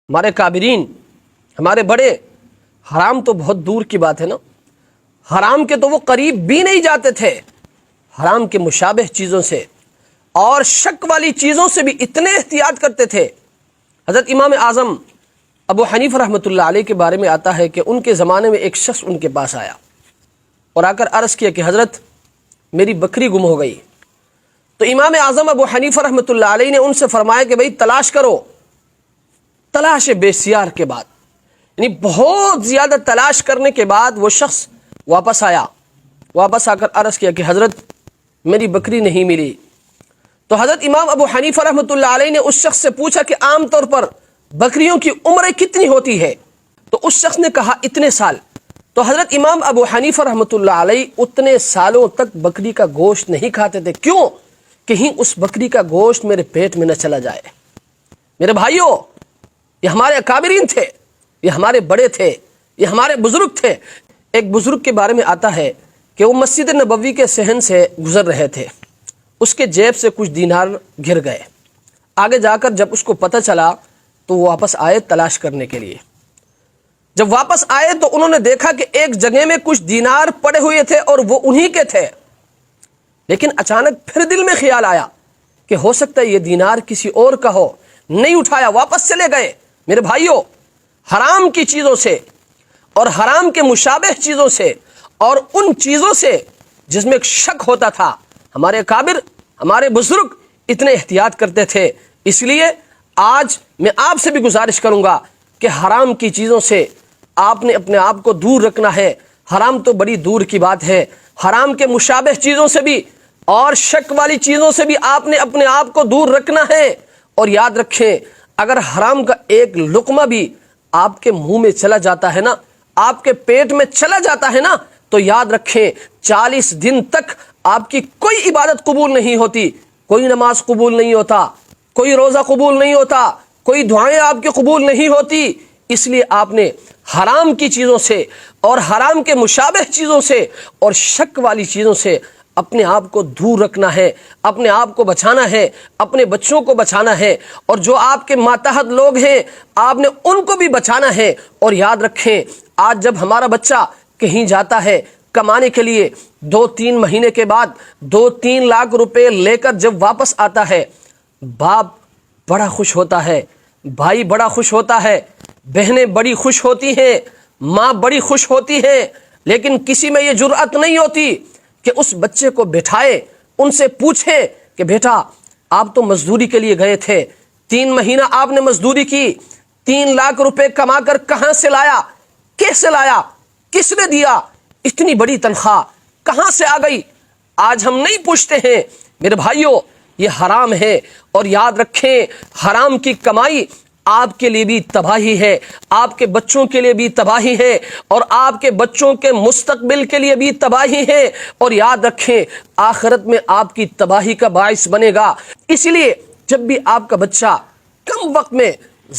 ہمارے کابرین، ہمارے بڑے، حرام تو بہت دور کی بات ہے نا، حرام کے تو وہ قریب بھی نہیں جاتے تھے، حرام کے مشابہ چیزوں سے اور شک والی چیزوں سے بھی اتنے احتیاط کرتے تھے۔ حضرت امام اعظم ابو حنیفہ رحمۃ اللہ علیہ کے بارے میں آتا ہے کہ ان کے زمانے میں ایک شخص ان کے پاس آیا اور آ کر عرض کیا کہ حضرت میری بکری گم ہو گئی۔ تو امام اعظم ابو حنیفہ رحمۃ اللہ علیہ نے ان سے فرمایا کہ بھئی تلاش کرو۔ تلاش بسیار کے بعد، یعنی بہت زیادہ تلاش کرنے کے بعد وہ شخص واپس آیا، واپس آ کر عرض کیا کہ حضرت میری بکری نہیں ملی۔ تو حضرت امام ابو حنیفہ رحمۃ اللہ علیہ نے اس شخص سے پوچھا کہ عام طور پر بکریوں کی عمر کتنی ہوتی ہے؟ تو اس شخص نے کہا اتنے سال۔ تو حضرت امام ابو حنیفہ رحمۃ اللہ علیہ اتنے سالوں تک بکری کا گوشت نہیں کھاتے تھے۔ کیوں؟ کہیں اس بکری کا گوشت میرے پیٹ میں نہ چلا جائے۔ میرے بھائیوں، یہ ہمارے اکابرین تھے، یہ ہمارے بڑے تھے، یہ ہمارے بزرگ تھے۔ ایک بزرگ کے بارے میں آتا ہے کہ وہ مسجد نبوی کے صحن سے گزر رہے تھے، اس کے جیب سے کچھ دینار گر گئے۔ آگے جا کر جب اس کو پتہ چلا تو وہ واپس آئے تلاش کرنے کے لیے۔ جب واپس آئے تو انہوں نے دیکھا کہ ایک جگہ میں کچھ دینار پڑے ہوئے تھے اور وہ انہی کے تھے، لیکن اچانک پھر دل میں خیال آیا کہ ہو سکتا ہے یہ دینار کسی اور کا ہو۔ نہیں اٹھایا، واپس چلے گئے۔ میرے بھائیوں، حرام کی چیزوں سے اور حرام کے مشابہ چیزوں سے اور ان چیزوں سے جس میں ایک شک ہوتا تھا، ہمارے اکابر، ہمارے بزرگ اتنے احتیاط کرتے تھے۔ اس لیے آج میں آپ سے بھی گزارش کروں گا کہ حرام کی چیزوں سے آپ نے اپنے آپ کو دور رکھنا ہے۔ حرام تو بڑی دور کی بات ہے، حرام کے مشابہ چیزوں سے بھی اور شک والی چیزوں سے بھی آپ نے اپنے آپ کو دور رکھنا ہے۔ اور یاد رکھیں، اگر حرام کا ایک لقمہ بھی آپ کے منہ میں چلا جاتا ہے نا، آپ کے پیٹ میں چلا جاتا ہے نا، تو یاد رکھیں 40 دن تک آپ کی کوئی عبادت قبول نہیں ہوتی، کوئی نماز قبول نہیں ہوتا، کوئی روزہ قبول نہیں ہوتا، کوئی دعائیں آپ کی قبول نہیں ہوتی۔ اس لیے آپ نے حرام کی چیزوں سے اور حرام کے مشابہ چیزوں سے اور شک والی چیزوں سے اپنے آپ کو دور رکھنا ہے، اپنے آپ کو بچانا ہے، اپنے بچوں کو بچانا ہے، اور جو آپ کے ماتحت لوگ ہیں آپ نے ان کو بھی بچانا ہے۔ اور یاد رکھیں، آج جب ہمارا بچہ کہیں جاتا ہے کمانے کے لیے، 2-3 مہینے کے بعد 2-3 لاکھ روپے لے کر جب واپس آتا ہے، باپ بڑا خوش ہوتا ہے، بھائی بڑا خوش ہوتا ہے، بہنیں بڑی خوش ہوتی ہیں، ماں بڑی خوش ہوتی ہے، لیکن کسی میں یہ جرأت نہیں ہوتی کہ اس بچے کو بٹھائے، ان سے پوچھے کہ بیٹا آپ تو مزدوری کے لیے گئے تھے، 3 مہینہ آپ نے مزدوری کی، 3 لاکھ روپے کما کر کہاں سے لایا؟ کیسے لایا؟ کس نے دیا؟ اتنی بڑی تنخواہ کہاں سے آ گئی؟ آج ہم نہیں پوچھتے ہیں۔ میرے بھائیوں، یہ حرام ہے، اور یاد رکھیں حرام کی کمائی آپ کے لیے بھی تباہی ہے، آپ کے بچوں کے لیے بھی تباہی ہے، اور آپ کے بچوں کے مستقبل کے لیے بھی تباہی ہے، اور یاد رکھیں آخرت میں آپ کی تباہی کا باعث بنے گا۔ اس لیے جب بھی آپ کا بچہ کم وقت میں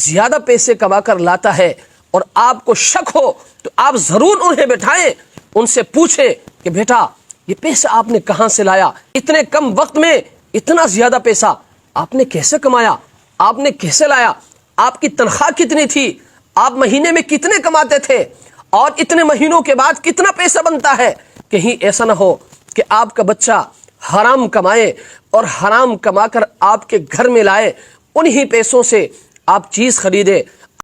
زیادہ پیسے کما کر لاتا ہے اور آپ کو شک ہو تو آپ ضرور انہیں بٹھائیں، ان سے پوچھیں کہ بیٹا یہ پیسہ آپ نے کہاں سے لایا؟ اتنے کم وقت میں اتنا زیادہ پیسہ آپ نے کیسے کمایا؟ آپ نے کیسے لایا؟ آپ کی تنخواہ کتنی تھی؟ آپ مہینے میں کتنے کماتے تھے؟ اور اتنے مہینوں کے بعد کتنا پیسہ بنتا ہے؟ کہیں ایسا نہ ہو کہ آپ کا بچہ حرام کمائے اور حرام کما کر آپ کے گھر میں لائے، انہی پیسوں سے آپ چیز خریدے